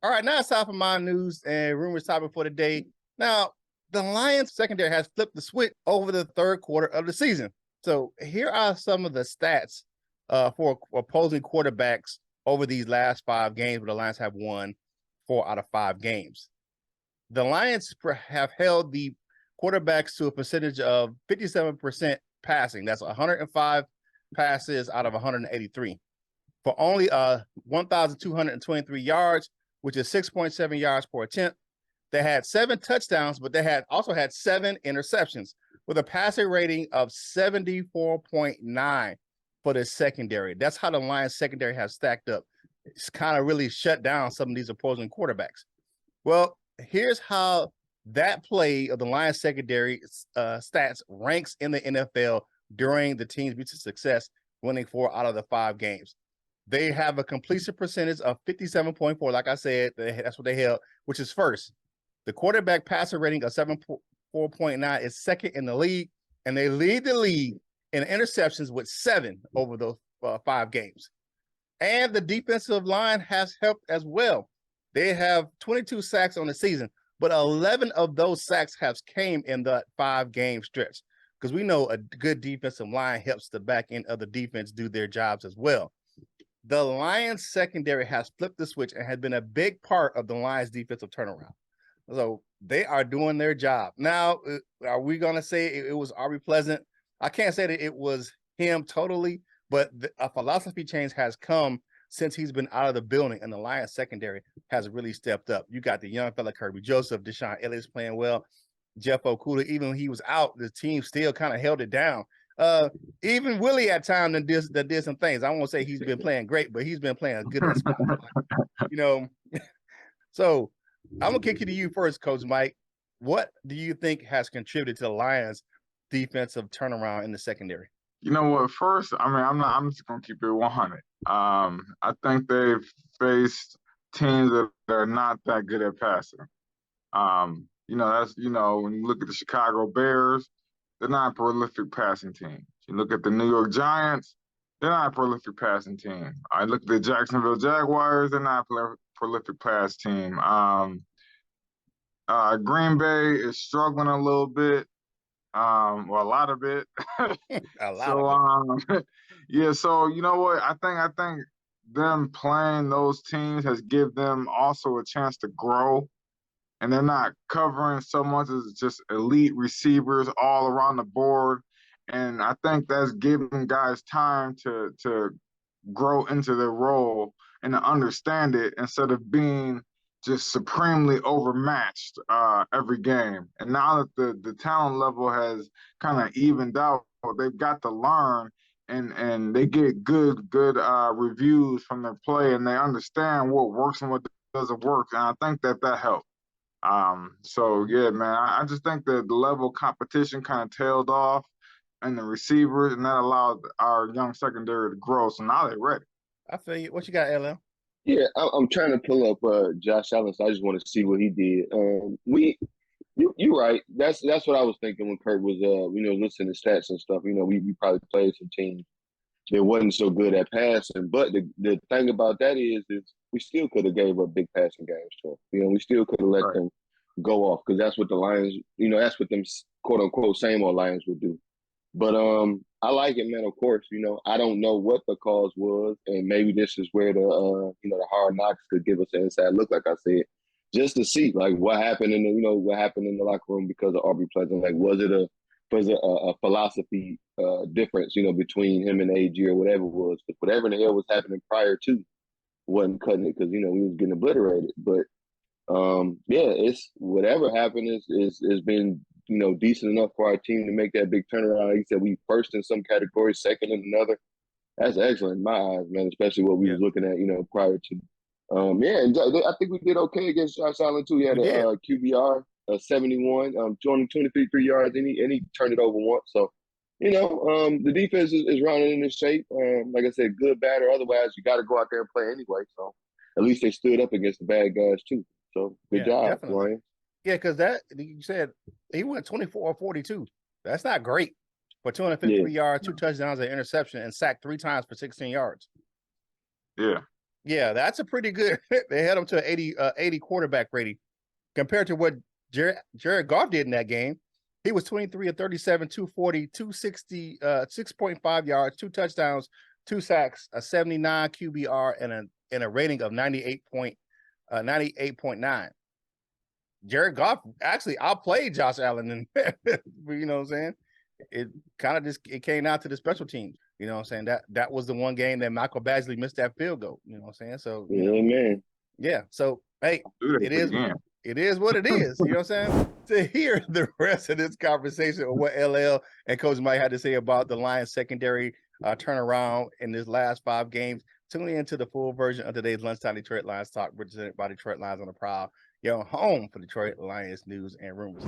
All right, now it's time for my news and rumors topic for the day. Now, the Lions secondary has flipped the switch over the third quarter of the season. So here are some of the stats for opposing quarterbacks over these last 5 games where the Lions have won 4 out of 5 games. The Lions have held the quarterbacks to a percentage of 57% passing. That's 105 passes out of 183 for only 1,223 yards, which is 6.7 yards per attempt. They had 7 touchdowns, but they also had 7 interceptions with a passing rating of 74.9 for the secondary. That's how the Lions secondary has stacked up. It's kind of really shut down some of these opposing quarterbacks. Well, here's how that play of the Lions secondary stats ranks in the NFL during the team's recent success, winning 4 out of the 5 games. They have a completion percentage of 57.4. Like I said, that's what they held, which is first. The quarterback passer rating of 74.9 is second in the league, and they lead the league in interceptions with 7 over those 5 games. And the defensive line has helped as well. They have 22 sacks on the season, but 11 of those sacks have came in the 5-game stretch, because we know a good defensive line helps the back end of the defense do their jobs as well. The Lions secondary has flipped the switch and has been a big part of the Lions defensive turnaround. So they are doing their job. Now, are we going to say it was Aubrey Pleasant? I can't say that it was him totally, but a philosophy change has come since he's been out of the building, and the Lions secondary has really stepped up. You got the young fella, Kirby Joseph, Deshaun Elliott's playing well. Jeff Okudah, even when he was out, the team still kind of held it down. Even Willie at times that did some things. I won't say he's been playing great, but he's been playing good at spot. So I'm gonna kick it to you first, Coach Mike. What do you think has contributed to the Lions' defensive turnaround in the secondary? You know what? First, I'm just gonna keep it 100. I think they've faced teams that are not that good at passing. When you look at the Chicago Bears, they're not a prolific passing team. You look at the New York Giants, they're not a prolific passing team. I look at the Jacksonville Jaguars, they're not a prolific pass team. Green Bay is struggling a little bit. A lot of it. So you know what? I think them playing those teams has given them also a chance to grow. And they're not covering so much as just elite receivers all around the board. And I think that's giving guys time to grow into their role and to understand it instead of being just supremely overmatched every game. And now that the talent level has kind of evened out, they've got to learn and they get good reviews from their play, and they understand what works and what doesn't work. And I think that helped. Yeah, man, I just think that the level of competition kind of tailed off in the receivers, and that allowed our young secondary to grow. So now they're ready. I feel you. What you got, LL? Yeah, I'm trying to pull up Josh Allen, so I just want to see what he did. You're right. That's what I was thinking when Curt was listening to stats and stuff. We probably played some teams that wasn't so good at passing, but the thing about that is we still could have gave up big passing games to them. We still could have let them go off, because that's what the Lions, that's what them quote unquote same old Lions would do. But I like it, man. Of course, I don't know what the cause was, and maybe this is where the hard knocks could give us an inside look, like I said, just to see like what happened in the locker room because of Aubrey Pleasant. Like, was it a philosophy difference, between him and AG or whatever it was? Because whatever the hell was happening prior to wasn't cutting it, because we was getting obliterated. But it's whatever happened is been decent enough for our team to make that big turnaround. Like you said, we first in some categories, second in another. That's excellent in my eyes, man. Especially what we was looking at, prior to. And I think we did okay against Josh Allen too. He had a QBR 71, 223 3 yards, and he turned it over once. So, the defense is running in this shape. Like I said, good, bad, or otherwise, you got to go out there and play anyway. So, at least they stood up against the bad guys too. So, good job, Ryan. Yeah, because you said he went 24-42. That's not great for 253 yards, 2 touchdowns, an interception, and sacked 3 times for 16 yards. Yeah. Yeah, that's a pretty good. They had him to an 80 quarterback rating compared to what Jared Goff did in that game. He was 23 of 37, 240, 260, 6.5 yards, 2 touchdowns, 2 sacks, a 79 QBR, and a rating of 98.9. Jared Goff actually outplayed Josh Allen, and you know what I'm saying? It kind of just came out to the special teams. You know what I'm saying? That was the one game that Michael Badgley missed that field goal. You know what I'm saying? So man. yeah. So hey, it is what it is. You know what I'm saying? To hear the rest of this conversation or what LL and Coach Mike had to say about the Lions secondary turnaround in this last 5 games, tune into the full version of today's Lunchtime Detroit Lions Talk, presented by Detroit Lions on the Prowl, your home for Detroit Lions news and rumors.